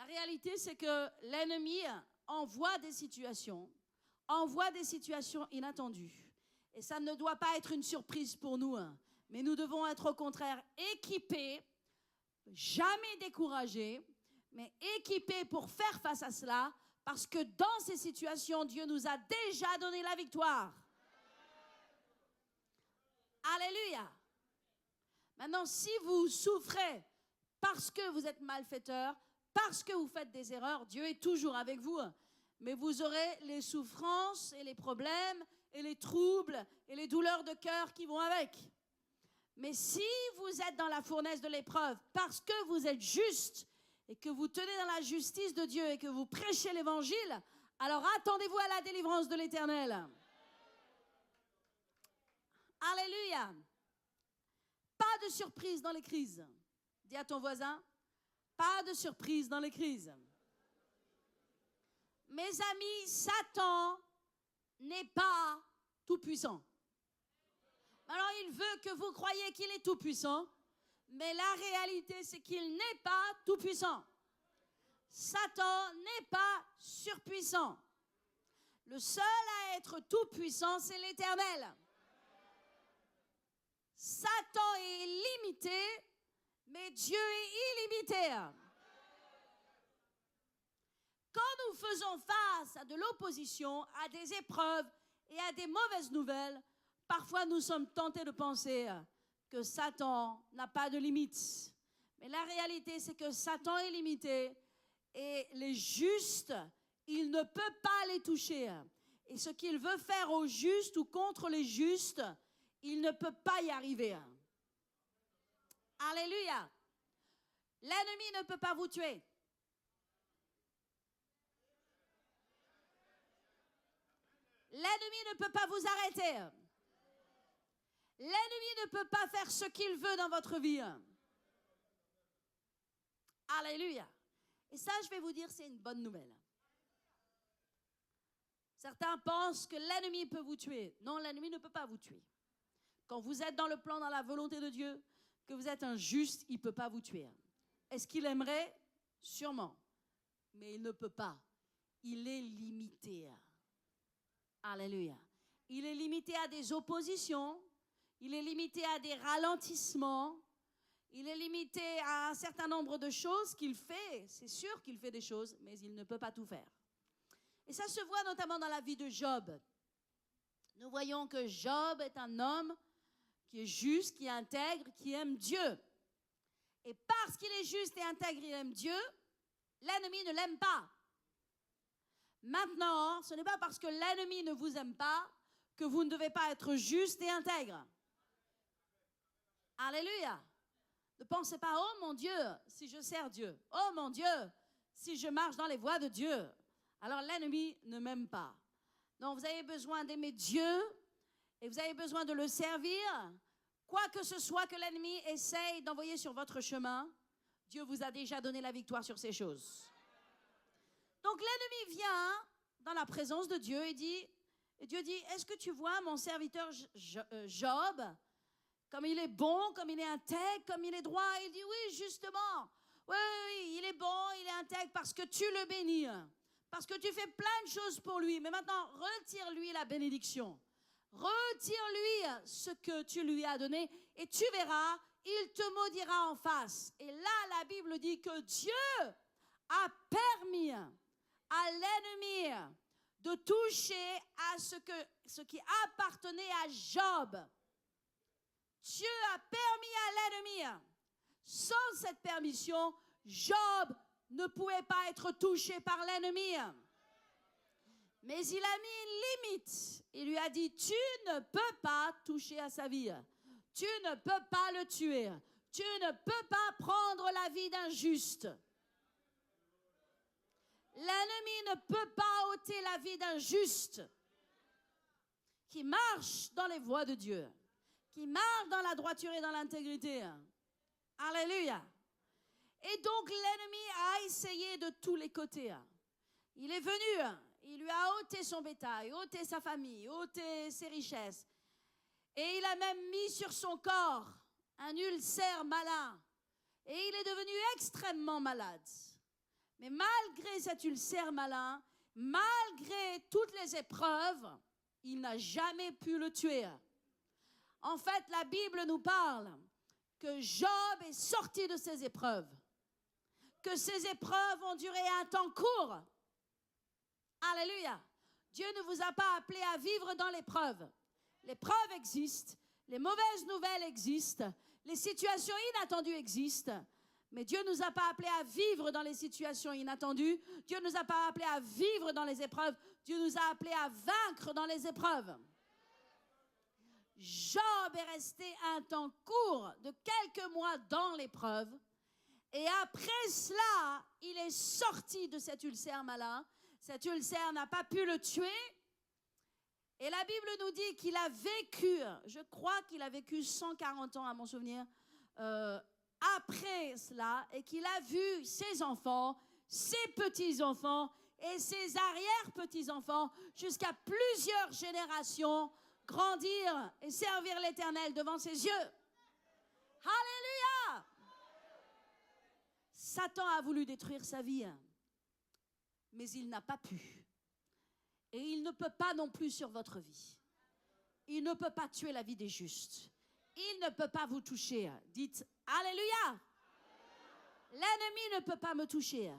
réalité, c'est que l'ennemi envoie des situations inattendues. Et ça ne doit pas être une surprise pour nous, mais nous devons être au contraire équipés, jamais découragés, mais équipés pour faire face à cela, parce que dans ces situations, Dieu nous a déjà donné la victoire. Alléluia. Maintenant, si vous souffrez parce que vous êtes malfaiteur, parce que vous faites des erreurs, Dieu est toujours avec vous. Mais vous aurez les souffrances et les problèmes et les troubles et les douleurs de cœur qui vont avec. Mais si vous êtes dans la fournaise de l'épreuve parce que vous êtes juste et que vous tenez dans la justice de Dieu et que vous prêchez l'évangile, alors attendez-vous à la délivrance de l'Éternel. Alléluia. Pas de surprise dans les crises. Dis à ton voisin, pas de surprise dans les crises. Mes amis, Satan n'est pas tout puissant. Alors il veut que vous croyiez qu'il est tout puissant, mais la réalité c'est qu'il n'est pas tout puissant. Satan n'est pas surpuissant. Le seul à être tout puissant, c'est l'Éternel. Satan est limité, mais Dieu est illimité. Quand nous faisons face à de l'opposition, à des épreuves et à des mauvaises nouvelles, parfois nous sommes tentés de penser que Satan n'a pas de limites. Mais la réalité, c'est que Satan est limité et les justes, il ne peut pas les toucher. Et ce qu'il veut faire aux justes ou contre les justes, il ne peut pas y arriver. Alléluia. L'ennemi ne peut pas vous tuer. L'ennemi ne peut pas vous arrêter. L'ennemi ne peut pas faire ce qu'il veut dans votre vie. Alléluia. Et ça, je vais vous dire, c'est une bonne nouvelle. Certains pensent que l'ennemi peut vous tuer. Non, l'ennemi ne peut pas vous tuer. Quand vous êtes dans le plan, dans la volonté de Dieu, que vous êtes un juste, il ne peut pas vous tuer. Est-ce qu'il aimerait? Sûrement. Mais il ne peut pas. Il est limité. Alléluia. Il est limité à des oppositions. Il est limité à des ralentissements. Il est limité à un certain nombre de choses qu'il fait. C'est sûr qu'il fait des choses, mais il ne peut pas tout faire. Et ça se voit notamment dans la vie de Job. Nous voyons que Job est un homme qui est juste, qui est intègre, qui aime Dieu. Et parce qu'il est juste et intègre, il aime Dieu, l'ennemi ne l'aime pas. Maintenant, ce n'est pas parce que l'ennemi ne vous aime pas que vous ne devez pas être juste et intègre. Alléluia. Ne pensez pas, oh mon Dieu, si je sers Dieu. Oh mon Dieu, si je marche dans les voies de Dieu. Alors l'ennemi ne m'aime pas. Non, vous avez besoin d'aimer Dieu et vous avez besoin de le servir. Quoi que ce soit que l'ennemi essaye d'envoyer sur votre chemin, Dieu vous a déjà donné la victoire sur ces choses. Donc l'ennemi vient dans la présence de Dieu et Dieu dit, est-ce que tu vois mon serviteur Job, comme il est bon, comme il est intègre, comme il est droit? Il dit, oui, justement, oui, il est bon, il est intègre parce que tu le bénis, parce que tu fais plein de choses pour lui. Mais maintenant, retire-lui la bénédiction. Retire-lui ce que tu lui as donné et tu verras, il te maudira en face. Et là, la Bible dit que Dieu a permis à l'ennemi de toucher à ce qui appartenait à Job. Dieu a permis à l'ennemi. Sans cette permission, Job ne pouvait pas être touché par l'ennemi. Mais il a mis une limite. Il lui a dit, tu ne peux pas toucher à sa vie. Tu ne peux pas le tuer. Tu ne peux pas prendre la vie d'un juste. L'ennemi ne peut pas ôter la vie d'un juste qui marche dans les voies de Dieu, qui marche dans la droiture et dans l'intégrité. Alléluia. Et donc l'ennemi a essayé de tous les côtés. Il est venu, il lui a ôté son bétail, ôté sa famille, ôté ses richesses. Et il a même mis sur son corps un ulcère malin. Et il est devenu extrêmement malade. Mais malgré cet ulcère malin, malgré toutes les épreuves, il n'a jamais pu le tuer. En fait, la Bible nous parle que Job est sorti de ces épreuves, que ces épreuves ont duré un temps court. Alléluia. Dieu ne vous a pas appelé à vivre dans l'épreuve. L'épreuve existe, les mauvaises nouvelles existent, les situations inattendues existent. Mais Dieu ne nous a pas appelés à vivre dans les situations inattendues. Dieu ne nous a pas appelés à vivre dans les épreuves. Dieu nous a appelés à vaincre dans les épreuves. Job est resté un temps court de quelques mois dans l'épreuve. Et après cela, il est sorti de cet ulcère malin. Cet ulcère n'a pas pu le tuer. Et la Bible nous dit qu'il a vécu, je crois qu'il a vécu 140 ans à mon souvenir, après cela, et qu'il a vu ses enfants, ses petits-enfants et ses arrière-petits-enfants jusqu'à plusieurs générations grandir et servir l'Éternel devant ses yeux. Alléluia! Satan a voulu détruire sa vie, mais il n'a pas pu. Et il ne peut pas non plus sur votre vie. Il ne peut pas tuer la vie des justes. Il ne peut pas vous toucher. Dites Alléluia. L'ennemi ne peut pas me toucher.